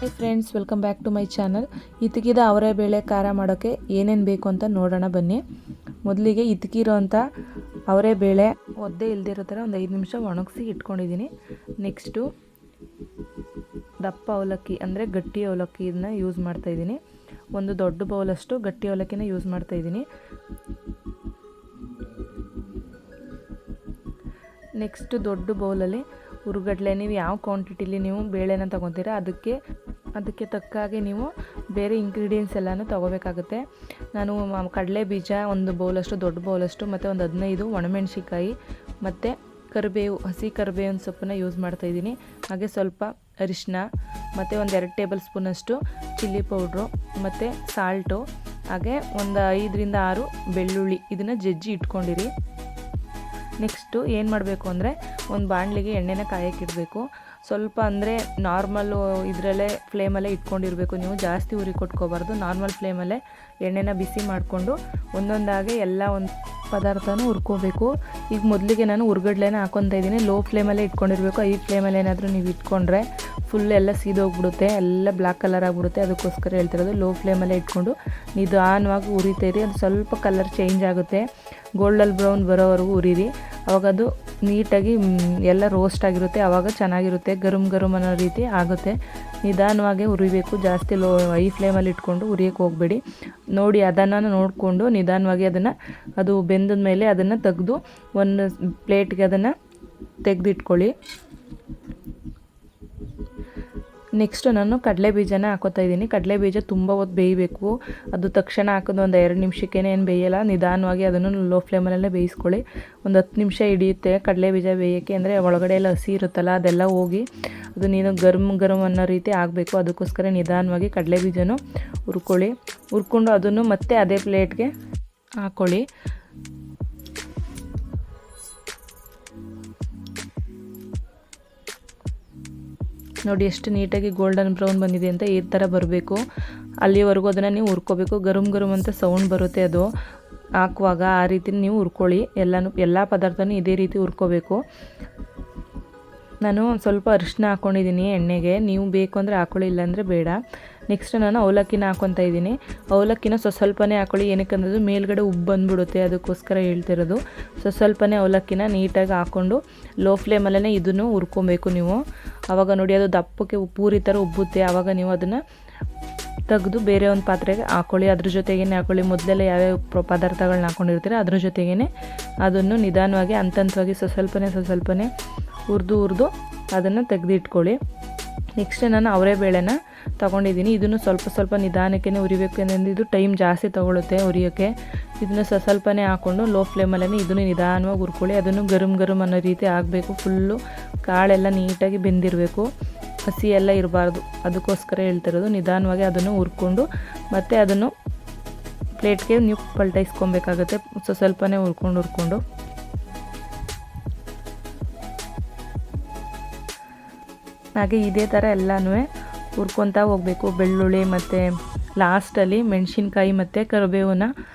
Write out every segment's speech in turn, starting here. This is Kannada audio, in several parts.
Hi friends, welcome back to my channel. ಇತಕಿದ ಅವರೇ ಬೇಳೆ ಖಾರ ಮಾಡೋಕ್ಕೆ ಏನೇನು ಬೇಕು ಅಂತ ನೋಡೋಣ ಬನ್ನಿ. ಮೊದಲಿಗೆ ಇತಕಿರೋಂಥ ಅವರೇ ಬೇಳೆ ಒದ್ದೆ ಇಲ್ದಿರೋ ಥರ ಒಂದು 5 ನಿಮಿಷ ಒಣಗಿಸಿ ಇಟ್ಕೊಂಡಿದ್ದೀನಿ. ನೆಕ್ಸ್ಟು ದಪ್ಪ ಅವಲಕ್ಕಿ ಅಂದರೆ ಗಟ್ಟಿ ಅವಲಕ್ಕಿನ ಯೂಸ್ ಮಾಡ್ತಾಯಿದ್ದೀನಿ. ಒಂದು ದೊಡ್ಡ ಬೌಲಷ್ಟು ಗಟ್ಟಿ ಅವಲಕ್ಕಿನ ಯೂಸ್ ಮಾಡ್ತಾಯಿದ್ದೀನಿ. ನೆಕ್ಸ್ಟ್ ದೊಡ್ಡ ಬೌಲಲ್ಲಿ ಹುರ್ಗಡ್ಲೆ, ನೀವು ಯಾವ ಕ್ವಾಂಟಿಟಿಲಿ ನೀವು ಬೇಳೆನ ತೊಗೊತೀರ ಅದಕ್ಕೆ ತಕ್ಕ ಹಾಗೆ ನೀವು ಬೇರೆ ಇಂಗ್ರೀಡಿಯೆಂಟ್ಸ್ ಎಲ್ಲನೂ ತೊಗೋಬೇಕಾಗುತ್ತೆ. ನಾನು ಕಡಲೆ ಬೀಜ ಒಂದು ಬೌಲಷ್ಟು, ದೊಡ್ಡ ಬೌಲಷ್ಟು, ಮತ್ತು ಒಂದು 15 ಒಣಮೆಣ್ಸಿಕಾಯಿ ಮತ್ತು ಕರಿಬೇವು, ಹಸಿ ಕರಿಬೇವಿನ ಸೊಪ್ಪನ್ನ ಯೂಸ್ ಮಾಡ್ತಾಯಿದ್ದೀನಿ. ಹಾಗೆ ಸ್ವಲ್ಪ ಅರಿಶಿನ ಮತ್ತು ಒಂದು 2 ಟೇಬಲ್ ಸ್ಪೂನಷ್ಟು ಚಿಲ್ಲಿ ಪೌಡ್ರು ಮತ್ತು ಸಾಲ್ಟು, ಹಾಗೆ ಒಂದು 5 ರಿಂದ 6 ಬೆಳ್ಳುಳ್ಳಿ, ಇದನ್ನು ಜಜ್ಜಿ ಇಟ್ಕೊಂಡಿರಿ. ನೆಕ್ಸ್ಟು ಏನು ಮಾಡಬೇಕು ಅಂದರೆ ಒಂದು ಬಾಣಲಿಗೆ ಎಣ್ಣೆನ ಕಾಯಕ್ಕಿಡಬೇಕು. ಸ್ವಲ್ಪ ಅಂದರೆ ನಾರ್ಮಲ್ಲು ಇದರಲ್ಲೇ ಫ್ಲೇಮಲ್ಲೇ ಇಟ್ಕೊಂಡಿರಬೇಕು. ನೀವು ಜಾಸ್ತಿ ಉರಿ ಕೊಟ್ಕೋಬಾರ್ದು. ನಾರ್ಮಲ್ ಫ್ಲೇಮಲ್ಲೇ ಎಣ್ಣೆನ ಬಿಸಿ ಮಾಡಿಕೊಂಡು ಒಂದೊಂದಾಗೆ ಎಲ್ಲ ಒಂದು ಪದಾರ್ಥನೂ ಹುರ್ಕೋಬೇಕು. ಈಗ ಮೊದಲಿಗೆ ನಾನು ಹುರ್ಗಡ್ಲೆನ ಹಾಕ್ಕೊತಾ ಇದ್ದೀನಿ. ಲೋ ಫ್ಲೇಮಲ್ಲೇ ಇಟ್ಕೊಂಡಿರಬೇಕು. ಈ ಫ್ಲೇಮಲ್ಲಿ ಏನಾದರೂ ನೀವು ಇಟ್ಕೊಂಡ್ರೆ ಫುಲ್ ಎಲ್ಲ ಸೀದೋಗ್ಬಿಡುತ್ತೆ, ಎಲ್ಲ ಬ್ಲ್ಯಾಕ್ ಕಲರ್ ಆಗಿಬಿಡುತ್ತೆ. ಅದಕ್ಕೋಸ್ಕರ ಹೇಳ್ತಿರೋದು ಲೋ ಫ್ಲೇಮಲ್ಲೇ ಇಟ್ಕೊಂಡು ನಿಧಾನವಾಗಿ ಉರಿತೀರಿ. ಅದು ಸ್ವಲ್ಪ ಕಲರ್ ಚೇಂಜ್ ಆಗುತ್ತೆ, ಗೋಲ್ಡನ್ ಬ್ರೌನ್ ಬರೋವರೆಗೂ ಉರಿರಿ. ಆವಾಗ ಅದು ನೀಟಾಗಿ ಎಲ್ಲ ರೋಸ್ಟ್ ಆಗಿರುತ್ತೆ. ಆವಾಗ ಚೆನ್ನಾಗಿರುತ್ತೆ, ಗರಂ ಅನ್ನೋ ರೀತಿ ಆಗುತ್ತೆ. ನಿಧಾನವಾಗಿ ಉರಿಬೇಕು, ಜಾಸ್ತಿ ಹೈ ಫ್ಲೇಮಲ್ಲಿ ಇಟ್ಕೊಂಡು ಉರಿಯೋಕ್ಕೆ ಹೋಗಬೇಡಿ. ನೋಡಿ, ಅದನ್ನು ನೋಡಿಕೊಂಡು ನಿಧಾನವಾಗಿ ಅದು ಬೆಂದ ಮೇಲೆ ಅದನ್ನು ತೆಗೆದು ಒಂದು ಪ್ಲೇಟ್ಗೆ ಅದನ್ನು ತೆಗೆದಿಟ್ಕೊಳ್ಳಿ. ನೆಕ್ಸ್ಟು ನಾನು ಕಡಲೆ ಬೀಜನ ಹಾಕೋತಾ ಇದ್ದೀನಿ. ಕಡಲೆ ಬೀಜ ತುಂಬ ಹೊತ್ತು ಬೇಯಬೇಕು. ಅದು ತಕ್ಷಣ ಹಾಕೋದು ಒಂದು 2 ನಿಮಿಷಕ್ಕೇ ಏನು ಬೇಯಲ್ಲ. ನಿಧಾನವಾಗಿ ಅದನ್ನು ಲೋ ಫ್ಲೇಮಲ್ಲೇ ಬೇಯಿಸ್ಕೊಳ್ಳಿ. ಒಂದು 10 ನಿಮಿಷ ಹಿಡಿಯುತ್ತೆ ಕಡಲೆ ಬೀಜ ಬೇಯೋಕ್ಕೆ. ಅಂದರೆ ಒಳಗಡೆ ಎಲ್ಲ ಹಸಿ ಇರುತ್ತಲ್ಲ, ಅದೆಲ್ಲ ಹೋಗಿ ಅದು ನೀನು ಗರಂ ಅನ್ನೋ ರೀತಿ ಆಗಬೇಕು. ಅದಕ್ಕೋಸ್ಕರ ನಿಧಾನವಾಗಿ ಕಡಲೆ ಬೀಜನೂ ಹುರ್ಕೊಂಡು ಅದನ್ನು ಮತ್ತೆ ಅದೇ ಪ್ಲೇಟ್ಗೆ ಹಾಕ್ಕೊಳ್ಳಿ. ನೋಡಿ ಎಷ್ಟು ನೀಟಾಗಿ ಗೋಲ್ಡನ್ ಬ್ರೌನ್ ಬಂದಿದೆ ಅಂತ. ಈ ಥರ ಬರಬೇಕು. ಅಲ್ಲಿವರೆಗೂ ಅದನ್ನು ನೀವು ಹುರ್ಕೋಬೇಕು. ಗರಂ ಅಂತ ಸೌಂಡ್ ಬರುತ್ತೆ ಅದು ಹಾಕುವಾಗ. ಆ ರೀತಿ ನೀವು ಹುರ್ಕೊಳ್ಳಿ. ಎಲ್ಲ ಪದಾರ್ಥನೂ ಇದೇ ರೀತಿ ಹುರ್ಕೋಬೇಕು. ನಾನು ಸ್ವಲ್ಪ ಅರಿಶಿನ ಹಾಕ್ಕೊಂಡಿದ್ದೀನಿ ಎಣ್ಣೆಗೆ. ನೀವು ಬೇಕು ಅಂದರೆ ಹಾಕ್ಕೊಳ್ಳಿ, ಇಲ್ಲಾಂದರೆ ಬೇಡ. ನೆಕ್ಸ್ಟ್ ನಾನು ಅವಲಕ್ಕಿನ ಹಾಕ್ಕೊತಾ ಇದ್ದೀನಿ. ಅವಲಕ್ಕಿನ ಸ್ವಲ್ಪನೇ ಹಾಕ್ಕೊಳ್ಳಿ. ಏನಕ್ಕಂದ್ರೆ ಮೇಲ್ಗಡೆ ಉಬ್ಬು ಬಂದುಬಿಡುತ್ತೆ, ಅದಕ್ಕೋಸ್ಕರ ಹೇಳ್ತಿರೋದು. ಸ್ವಲ್ಪನೇ ಅವಲಕ್ಕಿನ ನೀಟಾಗಿ ಹಾಕ್ಕೊಂಡು ಲೋ ಫ್ಲೇಮಲ್ಲೇ ಇದನ್ನು ಹುರ್ಕೊಬೇಕು ನೀವು. ಆವಾಗ ನೋಡಿ ಅದು ದಪ್ಪಕ್ಕೆ ಪೂರಿ ಥರ ಉಬ್ಬುತ್ತೆ. ಆವಾಗ ನೀವು ಅದನ್ನು ತೆಗೆದು ಬೇರೆ ಒಂದು ಪಾತ್ರೆಗೆ ಹಾಕ್ಕೊಳ್ಳಿ. ಅದ್ರ ಜೊತೆಗೇ ಹಾಕ್ಕೊಳ್ಳಿ. ಮೊದಲೆಲ್ಲ ಯಾವ್ಯಾವ ಪದಾರ್ಥಗಳನ್ನ ಹಾಕ್ಕೊಂಡಿರ್ತೀರ ಅದ್ರ ಜೊತೆಗೇ ಅದನ್ನು ನಿಧಾನವಾಗಿ ಹಂತವಾಗಿ ಸ್ವಲ್ಪನೇ ಹುರಿದು ಅದನ್ನು ತೆಗೆದಿಟ್ಕೊಳ್ಳಿ. ನೆಕ್ಸ್ಟ್ ನಾನು ಅವರೇ ಬೇಳೆನ ತೊಗೊಂಡಿದ್ದೀನಿ. ಇದನ್ನು ಸ್ವಲ್ಪ ನಿಧಾನಕ್ಕೆ ಉರಿಬೇಕು. ಅಂದರೆ ಇದು ಟೈಮ್ ಜಾಸ್ತಿ ತೊಗೊಳುತ್ತೆ ಉರಿಯೋಕ್ಕೆ. ಇದನ್ನು ಸ್ವಲ್ಪನೇ ಹಾಕ್ಕೊಂಡು ಲೋ ಫ್ಲೇಮಲ್ಲೇ ಇದನ್ನು ನಿಧಾನವಾಗಿ ಹುರ್ಕೊಳ್ಳಿ. ಅದನ್ನು ಗರಂ ಅನ್ನೋ ರೀತಿ ಆಗಬೇಕು. ಫುಲ್ಲು ಕಾಳೆಲ್ಲ ನೀಟಾಗಿ ಬೆಂದಿರಬೇಕು, ಹಸಿ ಎಲ್ಲ ಇರಬಾರ್ದು. ಅದಕ್ಕೋಸ್ಕರ ಹೇಳ್ತಿರೋದು. ನಿಧಾನವಾಗಿ ಅದನ್ನು ಹುರ್ಕೊಂಡು ಮತ್ತು ಅದನ್ನು ಪ್ಲೇಟ್ಗೆ ನೀವು ಪಲ್ಟೈಸ್ಕೊಬೇಕಾಗುತ್ತೆ. ಸ್ವಲ್ಪನೇ ಹುರ್ಕೊಂಡು ಹಾಗೆ ಇದೇ ಥರ ಎಲ್ಲನೂ ಹುರ್ಕೊತಾ ಹೋಗಬೇಕು. ಬೆಳ್ಳುಳ್ಳಿ ಮತ್ತು ಲಾಸ್ಟಲ್ಲಿ ಮೆಣಸಿನ್ಕಾಯಿ ಮತ್ತು ಕರಿಬೇವನ್ನ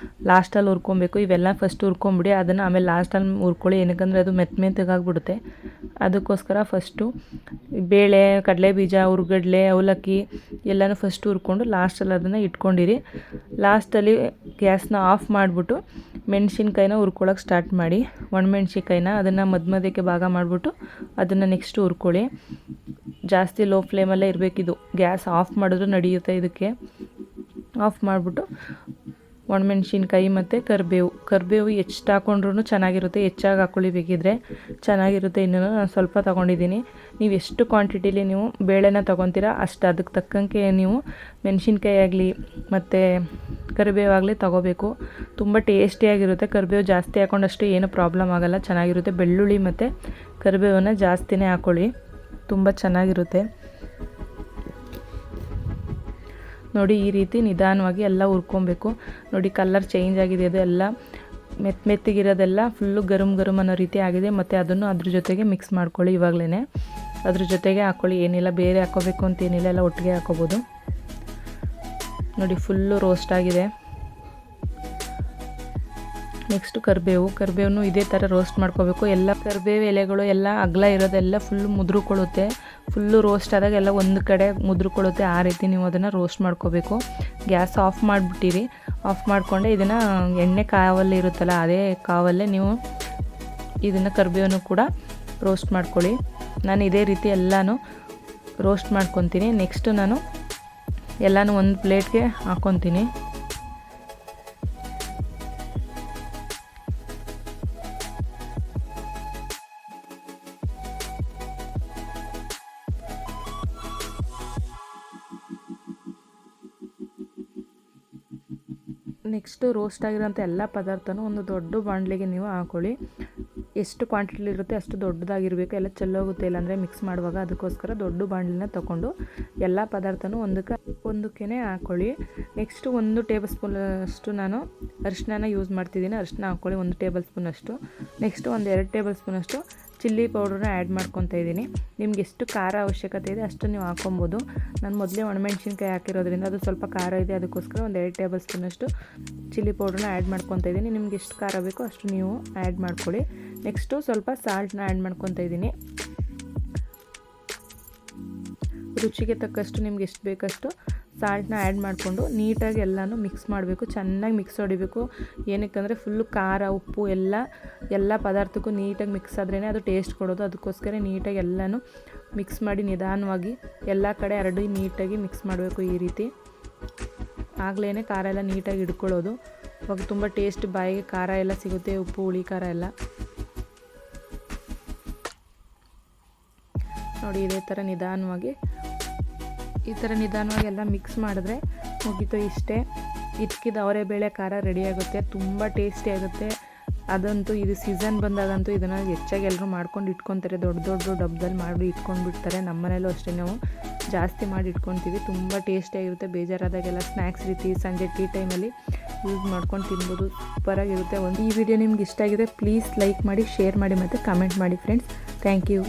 ಲಾಸ್ಟಲ್ಲಿ ಹುರ್ಕೊಬೇಕು. ಇವೆಲ್ಲ ಫಸ್ಟ್ ಹುರ್ಕೊಂಬಿಡಿ, ಅದನ್ನು ಆಮೇಲೆ ಲಾಸ್ಟಲ್ಲಿ ಹುರ್ಕೊಳ್ಳಿ. ಏನಕ್ಕಂದರೆ ಅದು ಮೆತ್ತಗಾಗ್ಬಿಡುತ್ತೆ. ಅದಕ್ಕೋಸ್ಕರ ಫಸ್ಟು ಬೇಳೆ, ಕಡಲೆ ಬೀಜ, ಹುರ್ಗಡ್ಲೆ, ಅವಲಕ್ಕಿ ಎಲ್ಲನೂ ಫಸ್ಟ್ ಹುರ್ಕೊಂಡು ಲಾಸ್ಟಲ್ಲಿ ಅದನ್ನು ಇಟ್ಕೊಂಡಿರಿ. ಲಾಸ್ಟಲ್ಲಿ ಗ್ಯಾಸ್ನ ಆಫ್ ಮಾಡಿಬಿಟ್ಟು ಮೆಣಸಿನ್ಕಾಯಿನ ಹುರ್ಕೊಳ್ಳೋಕೆ ಸ್ಟಾರ್ಟ್ ಮಾಡಿ. ಒಣಮೆಣ್ಸಿಕಾಯಿನ ಅದನ್ನು ಮಧ್ಯಕ್ಕೆ ಭಾಗ ಮಾಡಿಬಿಟ್ಟು ಅದನ್ನು ನೆಕ್ಸ್ಟ್ ಹುರ್ಕೊಳ್ಳಿ. ಜಾಸ್ತಿ ಲೋ ಫ್ಲೇಮಲ್ಲೇ ಇರಬೇಕಿದು. ಗ್ಯಾಸ್ ಆಫ್ ಮಾಡಿದ್ರೂ ನಡೆಯುತ್ತೆ. ಇದಕ್ಕೆ ಆಫ್ ಮಾಡಿಬಿಟ್ಟು ಒಣಮೆಣ್ಸಿನ್ಕಾಯಿ ಮತ್ತು ಕರಿಬೇವು ಎಷ್ಟು ಹಾಕ್ಕೊಂಡ್ರೂ ಚೆನ್ನಾಗಿರುತ್ತೆ. ಹೆಚ್ಚಾಗಿ ಹಾಕ್ಕೊಳ್ಳಿ, ಬೇಕಿದ್ರೆ ಚೆನ್ನಾಗಿರುತ್ತೆ. ಇನ್ನೂ ನಾನು ಸ್ವಲ್ಪ ತೊಗೊಂಡಿದ್ದೀನಿ. ನೀವು ಎಷ್ಟು ಕ್ವಾಂಟಿಟಿಲಿ ನೀವು ಬೇಳೆನ ತೊಗೊತೀರ ಅಷ್ಟು ಅದಕ್ಕೆ ತಕ್ಕಂಗೆ ನೀವು ಮೆಣಸಿನ್ಕಾಯಿ ಆಗಲಿ ಮತ್ತು ಕರಿಬೇವಾಗಲಿ ತೊಗೋಬೇಕು. ತುಂಬ ಟೇಸ್ಟಿಯಾಗಿರುತ್ತೆ. ಕರಿಬೇವು ಜಾಸ್ತಿ ಹಾಕ್ಕೊಂಡಷ್ಟು ಏನು ಪ್ರಾಬ್ಲಮ್ ಆಗೋಲ್ಲ, ಚೆನ್ನಾಗಿರುತ್ತೆ. ಬೆಳ್ಳುಳ್ಳಿ ಮತ್ತು ಕರಿಬೇವನ್ನು ಜಾಸ್ತಿನೇ ಹಾಕ್ಕೊಳ್ಳಿ, ತುಂಬ ಚೆನ್ನಾಗಿರುತ್ತೆ. ನೋಡಿ, ಈ ರೀತಿ ನಿಧಾನವಾಗಿ ಎಲ್ಲ ಹುರ್ಕೊಬೇಕು. ನೋಡಿ ಕಲರ್ ಚೇಂಜ್ ಆಗಿದೆ. ಅದು ಎಲ್ಲ ಮೆತ್ತಗಿರೋದೆಲ್ಲ ಫುಲ್ಲು ಗರಂ ಅನ್ನೋ ರೀತಿ ಆಗಿದೆ. ಮತ್ತು ಅದನ್ನು ಅದ್ರ ಜೊತೆಗೆ ಮಿಕ್ಸ್ ಮಾಡ್ಕೊಳ್ಳಿ. ಇವಾಗಲೇ ಅದ್ರ ಜೊತೆಗೆ ಹಾಕ್ಕೊಳ್ಳಿ. ಏನಿಲ್ಲ, ಬೇರೆ ಹಾಕ್ಕೋಬೇಕು ಅಂತೇನಿಲ್ಲ, ಎಲ್ಲ ಒಟ್ಟಿಗೆ ಹಾಕ್ಕೋಬೋದು. ನೋಡಿ ಫುಲ್ಲು ರೋಸ್ಟ್ ಆಗಿದೆ. ನೆಕ್ಸ್ಟು ಕರಿಬೇವನ್ನು ಇದೇ ಥರ ರೋಸ್ಟ್ ಮಾಡ್ಕೋಬೇಕು. ಎಲ್ಲ ಕರಿಬೇವು ಎಲೆಗಳು ಎಲ್ಲ ಅಗಲ ಇರೋದೆಲ್ಲ ಫುಲ್ಲು ಮುದ್ರುಕೊಳ್ಳುತ್ತೆ. ಫುಲ್ಲು ರೋಸ್ಟ್ ಆದಾಗ ಎಲ್ಲ ಒಂದು ಕಡೆ ಮುದ್ರುಕೊಳ್ಳುತ್ತೆ. ಆ ರೀತಿ ನೀವು ಅದನ್ನು ರೋಸ್ಟ್ ಮಾಡ್ಕೋಬೇಕು. Gas off ಮಾಡಿಬಿಟ್ಟಿರಿ. ಆಫ್ ಮಾಡಿಕೊಂಡೆ ಇದನ್ನು ಎಣ್ಣೆ ಕಾವಲ್ಲಿ ಇರುತ್ತಲ್ಲ ಅದೇ ಕಾವಲ್ಲೇ ನೀವು ಇದನ್ನು ಕರಿಬೇವನ್ನು ಕೂಡ ರೋಸ್ಟ್ ಮಾಡ್ಕೊಳ್ಳಿ. ನಾನು ಇದೇ ರೀತಿ ಎಲ್ಲನೂ ರೋಸ್ಟ್ ಮಾಡ್ಕೊತೀನಿ. ನೆಕ್ಸ್ಟು ನಾನು ಎಲ್ಲನೂ ಒಂದು ಪ್ಲೇಟ್ಗೆ ಹಾಕ್ಕೊತೀನಿ. ನೆಕ್ಸ್ಟು ರೋಸ್ಟ್ ಆಗಿರೋಂಥ ಎಲ್ಲ ಪದಾರ್ಥನೂ ಒಂದು ದೊಡ್ಡ ಬಾಣಲೆಗೆ ನೀವು ಹಾಕ್ಕೊಳ್ಳಿ. ಎಷ್ಟು ಕ್ವಾಂಟಿಟಿಲಿ ಇರುತ್ತೆ ಅಷ್ಟು ದೊಡ್ಡದಾಗಿರಬೇಕು, ಎಲ್ಲ ಚೆಲ್ಲೋಗುತ್ತೆ ಇಲ್ಲಾಂದರೆ ಮಿಕ್ಸ್ ಮಾಡುವಾಗ. ಅದಕ್ಕೋಸ್ಕರ ದೊಡ್ಡ ಬಾಣಲೆನ ತೊಗೊಂಡು ಎಲ್ಲ ಪದಾರ್ಥನೂ ಒಂದಕ್ಕೇ ಹಾಕ್ಕೊಳ್ಳಿ. ನೆಕ್ಸ್ಟು 1 ಟೇಬಲ್ ಸ್ಪೂನಷ್ಟು ನಾನು ಅರಿಶಿನ ಯೂಸ್ ಮಾಡ್ತಿದ್ದೀನಿ. ಅರಿಶಿನ ಹಾಕ್ಕೊಳ್ಳಿ 1 ಟೇಬಲ್ ಸ್ಪೂನಷ್ಟು. ನೆಕ್ಸ್ಟು 2 ಟೇಬಲ್ ಸ್ಪೂನಷ್ಟು ಚಿಲ್ಲಿ ಪೌಡ್ರನ್ನ ಆ್ಯಡ್ ಮಾಡ್ಕೊತಾ ಇದ್ದೀನಿ. ನಿಮ್ಗೆ ಎಷ್ಟು ಖಾರ ಅವಶ್ಯಕತೆ ಇದೆ ಅಷ್ಟು ನೀವು ಹಾಕ್ಕೊಬೋದು. ನಾನು ಮೊದಲೇ ಒಣಮೆಣ್ಸಿನ್ಕಾಯಿ ಹಾಕಿರೋದ್ರಿಂದ ಅದು ಸ್ವಲ್ಪ ಖಾರ ಇದೆ, ಅದಕ್ಕೋಸ್ಕರ 2 ಟೇಬಲ್ ಸ್ಪೂನಷ್ಟು ಚಿಲ್ಲಿ ಪೌಡ್ರನ್ನ ಆ್ಯಡ್ ಮಾಡ್ಕೊತಾ ಇದ್ದೀನಿ. ನಿಮ್ಗೆ ಎಷ್ಟು ಖಾರ ಬೇಕೋ ಅಷ್ಟು ನೀವು ಆ್ಯಡ್ ಮಾಡ್ಕೊಳ್ಳಿ. ನೆಕ್ಸ್ಟು ಸ್ವಲ್ಪ ಸಾಲ್ಟನ್ನ ಆ್ಯಡ್ ಮಾಡ್ಕೊತಾ ಇದ್ದೀನಿ. ರುಚಿಗೆ ತಕ್ಕಷ್ಟು ನಿಮ್ಗೆ ಎಷ್ಟು ಬೇಕಷ್ಟು ಸಾಲ್ಟನ್ನ ಆ್ಯಡ್ ಮಾಡಿಕೊಂಡು ನೀಟಾಗಿ ಎಲ್ಲನೂ ಮಿಕ್ಸ್ ಮಾಡಬೇಕು. ಚೆನ್ನಾಗಿ ಮಿಕ್ಸ್ ಹೊಡಿಬೇಕು. ಏನಕ್ಕಂದರೆ ಫುಲ್ಲು ಖಾರ ಉಪ್ಪು ಎಲ್ಲ ಪದಾರ್ಥಕ್ಕೂ ನೀಟಾಗಿ ಮಿಕ್ಸ್ ಆದ್ರೇ ಅದು ಟೇಸ್ಟ್ ಕೊಡೋದು. ಅದಕ್ಕೋಸ್ಕರ ನೀಟಾಗಿ ಎಲ್ಲನೂ ಮಿಕ್ಸ್ ಮಾಡಿ ನಿಧಾನವಾಗಿ ಎಲ್ಲ ಕಡೆ ಹರಡಿ ನೀಟಾಗಿ ಮಿಕ್ಸ್ ಮಾಡಬೇಕು. ಈ ರೀತಿ ಆಗಲೇ ಖಾರ ಎಲ್ಲ ನೀಟಾಗಿ ಹಿಡ್ಕೊಳ್ಳೋದು. ಅವಾಗ ತುಂಬ ಟೇಸ್ಟ್, ಬಾಯಿಗೆ ಖಾರ ಎಲ್ಲ ಸಿಗುತ್ತೆ, ಉಪ್ಪು ಹುಳಿ ಖಾರ ಎಲ್ಲ. ನೋಡಿ ಈ ಥರ ನಿಧಾನವಾಗಿ ಎಲ್ಲ ಮಿಕ್ಸ್ ಮಾಡಿದ್ರೆ ಮುಗೀತು. ಇಷ್ಟೇ, ಇದಕ್ಕಿದ ಅವರೆಬೇಳೆ ಖಾರ ರೆಡಿಯಾಗುತ್ತೆ. ತುಂಬ ಟೇಸ್ಟಿ ಆಗುತ್ತೆ. ಅದಂತೂ ಇದು ಸೀಸನ್ ಬಂದಾಗಂತೂ ಇದನ್ನು ಹೆಚ್ಚಾಗಿ ಎಲ್ಲರೂ ಮಾಡ್ಕೊಂಡು ಇಟ್ಕೊತಾರೆ. ದೊಡ್ಡ ಡಬ್ಬದಲ್ಲಿ ಮಾಡಿ ಇಟ್ಕೊಂಡ್ಬಿಡ್ತಾರೆ. ನಮ್ಮ ಮನೇಲೂ ಅಷ್ಟೇ ನಾವು ಜಾಸ್ತಿ ಮಾಡಿ ಇಟ್ಕೊತೀವಿ. ತುಂಬ ಟೇಸ್ಟಿಯಾಗಿರುತ್ತೆ. ಬೇಜಾರಾದಾಗೆಲ್ಲ ಸ್ನ್ಯಾಕ್ಸ್ ರೀತಿ ಸಂಜೆ ಟೀ ಟೈಮಲ್ಲಿ ಯೂಸ್ ಮಾಡ್ಕೊಂಡು ತಿನ್ಬೋದು. ಸೂಪರಾಗಿರುತ್ತೆ. ಈ ವಿಡಿಯೋ ನಿಮ್ಗೆ ಇಷ್ಟ ಆಗಿದೆ ಪ್ಲೀಸ್ ಲೈಕ್ ಮಾಡಿ, ಶೇರ್ ಮಾಡಿ ಮತ್ತು ಕಮೆಂಟ್ ಮಾಡಿ ಫ್ರೆಂಡ್ಸ್. Thank you.